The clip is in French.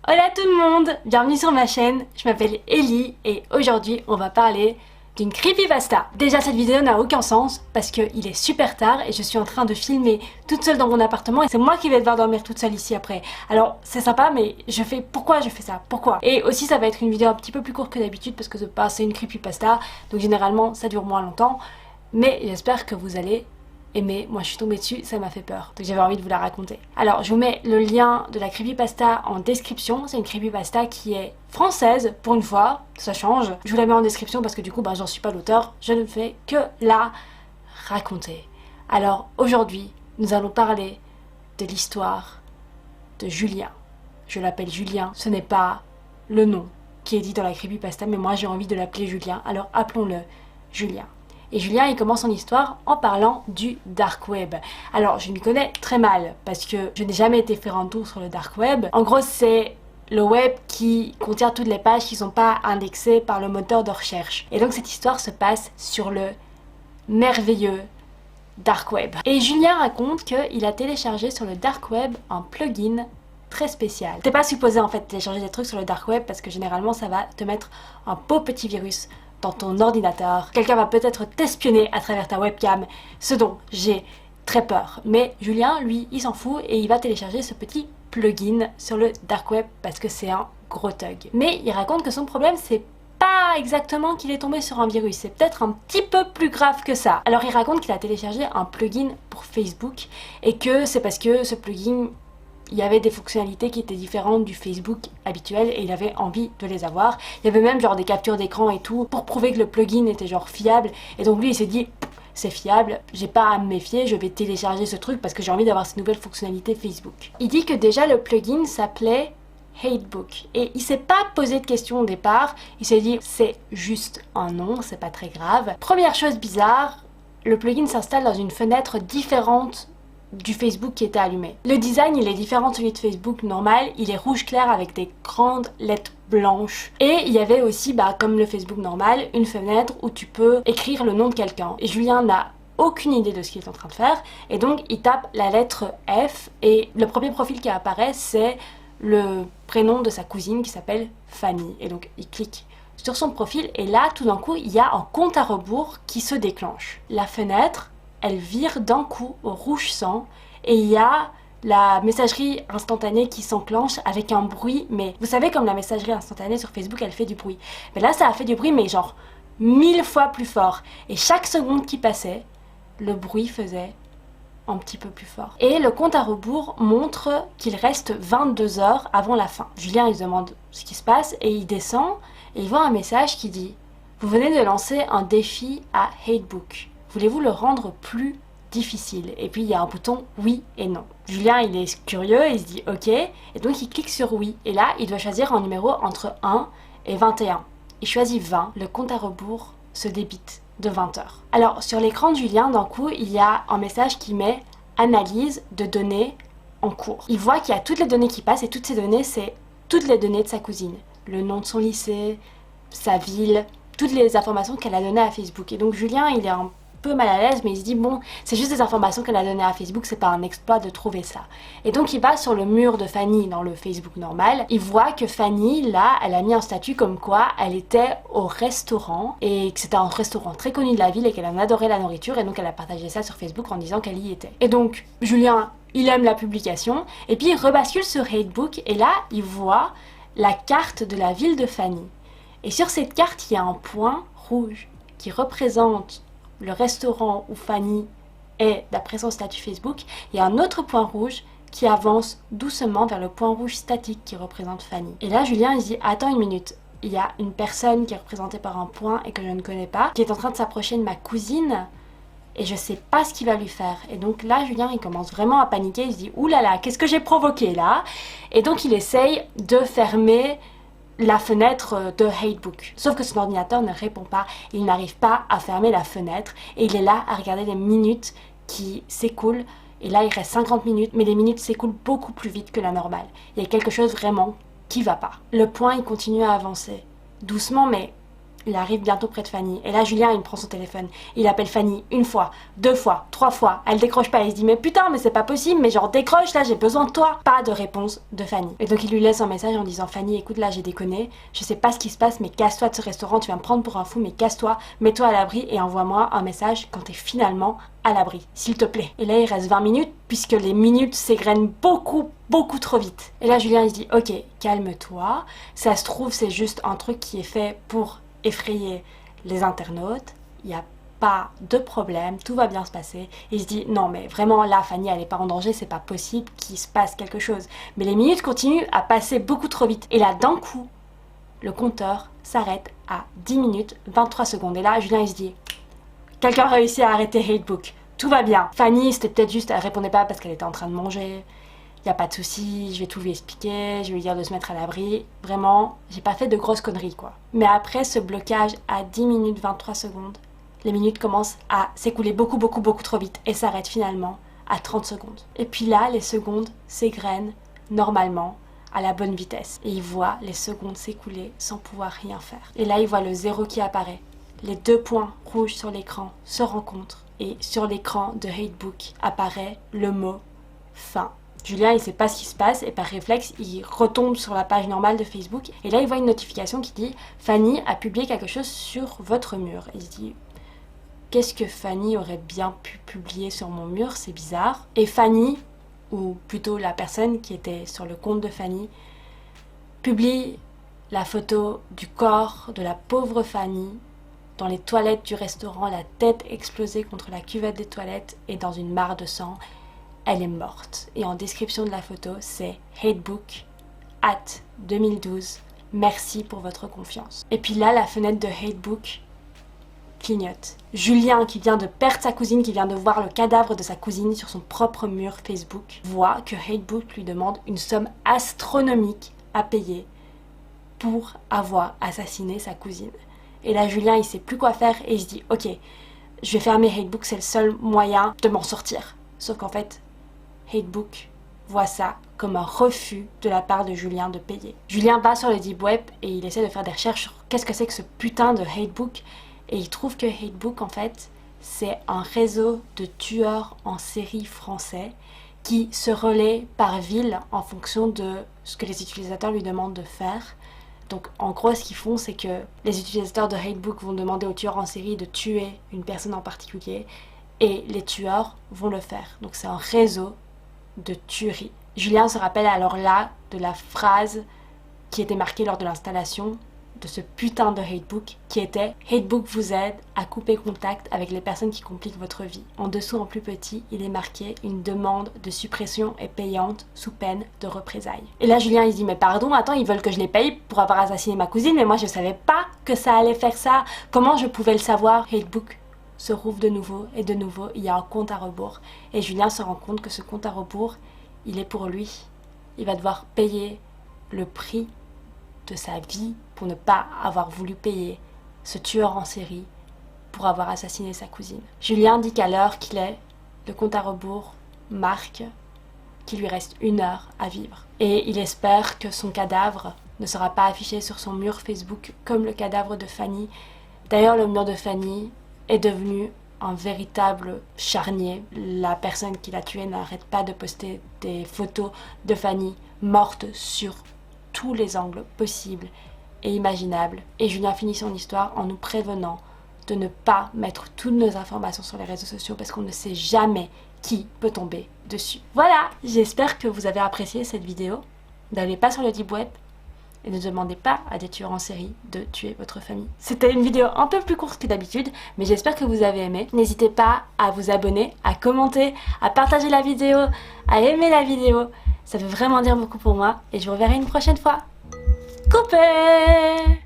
Hola tout le monde, bienvenue sur ma chaîne, je m'appelle Ellie et aujourd'hui on va parler d'une creepypasta. Déjà cette vidéo n'a aucun sens parce qu'il est super tard et je suis en train de filmer toute seule dans mon appartement et c'est moi qui vais devoir dormir toute seule ici après. Alors c'est sympa mais pourquoi je fais ça? Pourquoi? Et aussi ça va être une vidéo un petit peu plus courte que d'habitude parce que c'est une creepypasta donc généralement ça dure moins longtemps mais j'espère que vous allez aimer. Moi je suis tombée dessus, ça m'a fait peur, donc j'avais envie de vous la raconter. Alors je vous mets le lien de la creepypasta en description, c'est une creepypasta qui est française pour une fois, ça change. Je vous la mets en description parce que du coup j'en suis pas l'auteur, je ne fais que la raconter. Alors aujourd'hui nous allons parler de l'histoire de Julien. Je l'appelle Julien, ce n'est pas le nom qui est dit dans la creepypasta mais moi j'ai envie de l'appeler Julien, alors appelons-le Julien. Et Julien, il commence son histoire en parlant du dark web. Alors, je m'y connais très mal parce que je n'ai jamais été faire un tour sur le dark web. En gros, c'est le web qui contient toutes les pages qui ne sont pas indexées par le moteur de recherche. Et donc, cette histoire se passe sur le merveilleux dark web. Et Julien raconte qu'il a téléchargé sur le dark web un plugin très spécial. T'es pas supposé en fait télécharger des trucs sur le dark web parce que généralement, ça va te mettre un beau petit virus dans ton ordinateur. Quelqu'un va peut-être t'espionner à travers ta webcam, ce dont j'ai très peur. Mais Julien, lui, il s'en fout et il va télécharger ce petit plugin sur le dark web parce que c'est un gros thug. Mais il raconte que son problème, c'est pas exactement qu'il est tombé sur un virus, c'est peut-être un petit peu plus grave que ça. Alors il raconte qu'il a téléchargé un plugin pour Facebook et que c'est parce que ce plugin, il y avait des fonctionnalités qui étaient différentes du Facebook habituel et il avait envie de les avoir. Il y avait même genre des captures d'écran et tout pour prouver que le plugin était genre fiable. Et donc lui il s'est dit c'est fiable, j'ai pas à me méfier, je vais télécharger ce truc parce que j'ai envie d'avoir ces nouvelles fonctionnalités Facebook. Il dit que déjà le plugin s'appelait Hatebook et il s'est pas posé de questions au départ, il s'est dit c'est juste un nom, c'est pas très grave. Première chose bizarre, le plugin s'installe dans une fenêtre différente du Facebook qui était allumé. Le design il est différent de celui de Facebook normal, il est rouge clair avec des grandes lettres blanches. Et il y avait aussi, comme le Facebook normal, une fenêtre où tu peux écrire le nom de quelqu'un. Et Julien n'a aucune idée de ce qu'il est en train de faire et donc il tape la lettre F et le premier profil qui apparaît c'est le prénom de sa cousine qui s'appelle Fanny. Et donc il clique sur son profil et là tout d'un coup il y a un compte à rebours qui se déclenche. La fenêtre elle vire d'un coup au rouge sang et il y a la messagerie instantanée qui s'enclenche avec un bruit, mais vous savez comme la messagerie instantanée sur Facebook elle fait du bruit. Mais là ça a fait du bruit mais genre 1000 fois plus fort et chaque seconde qui passait, le bruit faisait un petit peu plus fort. Et le compte à rebours montre qu'il reste 22 heures avant la fin. Julien il se demande ce qui se passe et il descend et il voit un message qui dit « Vous venez de lancer un défi à Hatebook. Voulez-vous le rendre plus difficile ?» Et puis il y a un bouton oui et non. Julien il est curieux, il se dit ok, et donc il clique sur oui. Et là il doit choisir un numéro entre 1 et 21. Il choisit 20, le compte à rebours se débite de 20 heures. Alors sur l'écran de Julien d'un coup il y a un message qui met analyse de données en cours. Il voit qu'il y a toutes les données qui passent et toutes ces données c'est toutes les données de sa cousine. Le nom de son lycée, sa ville, toutes les informations qu'elle a données à Facebook. Et donc Julien il est un peu mal à l'aise mais il se dit bon c'est juste des informations qu'elle a données à Facebook, c'est pas un exploit de trouver ça. Et donc il va sur le mur de Fanny dans le Facebook normal, il voit que Fanny là elle a mis un statut comme quoi elle était au restaurant et que c'était un restaurant très connu de la ville et qu'elle en adorait la nourriture et donc elle a partagé ça sur Facebook en disant qu'elle y était. Et donc Julien il aime la publication et puis il rebascule sur Hatebook et là il voit la carte de la ville de Fanny. Et sur cette carte il y a un point rouge qui représente le restaurant où Fanny est d'après son statut Facebook, il y a un autre point rouge qui avance doucement vers le point rouge statique qui représente Fanny. Et là Julien il se dit attends une minute, il y a une personne qui est représentée par un point et que je ne connais pas, qui est en train de s'approcher de ma cousine et je sais pas ce qu'il va lui faire. Et donc là Julien il commence vraiment à paniquer, il se dit oulala qu'est-ce que j'ai provoqué là? Et donc il essaye de fermer la fenêtre de Hatebook. Sauf que son ordinateur ne répond pas, il n'arrive pas à fermer la fenêtre et il est là à regarder les minutes qui s'écoulent et là il reste 50 minutes mais les minutes s'écoulent beaucoup plus vite que la normale. Il y a quelque chose vraiment qui va pas. Le point il continue à avancer, doucement mais il arrive bientôt près de Fanny. Et là, Julien, il prend son téléphone. Il appelle Fanny 1 fois, 2 fois, 3 fois. Elle décroche pas. Il se dit, mais putain, mais c'est pas possible, mais genre décroche là, j'ai besoin de toi. Pas de réponse de Fanny. Et donc il lui laisse un message en disant, Fanny, écoute là, j'ai déconné. Je sais pas ce qui se passe, mais casse-toi de ce restaurant. Tu vas me prendre pour un fou, mais casse-toi. Mets-toi à l'abri et envoie-moi un message quand t'es finalement à l'abri, s'il te plaît. Et là, il reste 20 minutes, puisque les minutes s'égrènent beaucoup trop vite. Et là, Julien, il se dit, ok, calme-toi. Ça se trouve, c'est juste un truc qui est fait pour effrayer les internautes. Il n'y a pas de problème, tout va bien se passer. Il se dit, non, mais vraiment, là, Fanny, elle n'est pas en danger, c'est pas possible qu'il se passe quelque chose. Mais les minutes continuent à passer beaucoup trop vite. Et là, d'un coup, le compteur s'arrête à 10 minutes 23 secondes. Et là, Julien, il se dit, quelqu'un réussit à arrêter Hatebook. Tout va bien. Fanny, c'était peut-être juste, elle répondait pas parce qu'elle était en train de manger. Y a pas de souci, je vais tout lui expliquer, je vais lui dire de se mettre à l'abri. Vraiment, j'ai pas fait de grosses conneries, quoi. Mais après ce blocage à 10 minutes 23 secondes, les minutes commencent à s'écouler beaucoup trop vite et s'arrêtent finalement à 30 secondes. Et puis là, les secondes s'égrènent normalement à la bonne vitesse. Et il voit les secondes s'écouler sans pouvoir rien faire. Et là, il voit le 0 qui apparaît. Les 2 points rouges sur l'écran se rencontrent et sur l'écran de Hatebook apparaît le mot fin. Julien, il sait pas ce qui se passe et par réflexe, il retombe sur la page normale de Facebook et là, il voit une notification qui dit « Fanny a publié quelque chose sur votre mur ». Il se dit « Qu'est-ce que Fanny aurait bien pu publier sur mon mur? C'est bizarre ». Et Fanny, ou plutôt la personne qui était sur le compte de Fanny, publie la photo du corps de la pauvre Fanny dans les toilettes du restaurant, la tête explosée contre la cuvette des toilettes et dans une mare de sang. Elle est morte. Et en description de la photo, c'est Hatebook, @2012. Merci pour votre confiance. Et puis là, la fenêtre de Hatebook clignote. Julien, qui vient de perdre sa cousine, qui vient de voir le cadavre de sa cousine sur son propre mur Facebook, voit que Hatebook lui demande une somme astronomique à payer pour avoir assassiné sa cousine. Et là, Julien, il sait plus quoi faire et il se dit « Ok, je vais fermer Hatebook, c'est le seul moyen de m'en sortir. » Sauf qu'en fait, Hatebook voit ça comme un refus de la part de Julien de payer. Julien va sur le deep web et il essaie de faire des recherches sur qu'est-ce que c'est que ce putain de Hatebook. Et il trouve que Hatebook, en fait, c'est un réseau de tueurs en série français qui se relaient par ville en fonction de ce que les utilisateurs lui demandent de faire. Donc en gros, ce qu'ils font, c'est que les utilisateurs de Hatebook vont demander aux tueurs en série de tuer une personne en particulier et les tueurs vont le faire. Donc c'est un réseau de tuerie. Julien se rappelle alors là de la phrase qui était marquée lors de l'installation de ce putain de Hatebook qui était « Hatebook vous aide à couper contact avec les personnes qui compliquent votre vie ». En dessous, en plus petit, il est marqué « Une demande de suppression est payante sous peine de représailles ». Et là, Julien, il se dit « Mais pardon, attends, ils veulent que je les paye pour avoir assassiné ma cousine, mais moi je savais pas que ça allait faire ça. Comment je pouvais le savoir ?» Hatebook se rouvre de nouveau, et de nouveau, il y a un compte à rebours. Et Julien se rend compte que ce compte à rebours, il est pour lui. Il va devoir payer le prix de sa vie pour ne pas avoir voulu payer ce tueur en série pour avoir assassiné sa cousine. Julien dit qu'à l'heure qu'il est, le compte à rebours marque qu'il lui reste 1 heure à vivre. Et il espère que son cadavre ne sera pas affiché sur son mur Facebook comme le cadavre de Fanny. D'ailleurs, le mur de Fanny est devenu un véritable charnier. La personne qui l'a tuée n'arrête pas de poster des photos de Fanny morte sur tous les angles possibles et imaginables. Et Julien finit son histoire en nous prévenant de ne pas mettre toutes nos informations sur les réseaux sociaux parce qu'on ne sait jamais qui peut tomber dessus. Voilà, j'espère que vous avez apprécié cette vidéo. N'allez pas sur le deep web et ne demandez pas à des tueurs en série de tuer votre famille. C'était une vidéo un peu plus courte que d'habitude, mais j'espère que vous avez aimé. N'hésitez pas à vous abonner, à commenter, à partager la vidéo, à aimer la vidéo. Ça veut vraiment dire beaucoup pour moi et je vous reverrai une prochaine fois. Coupé!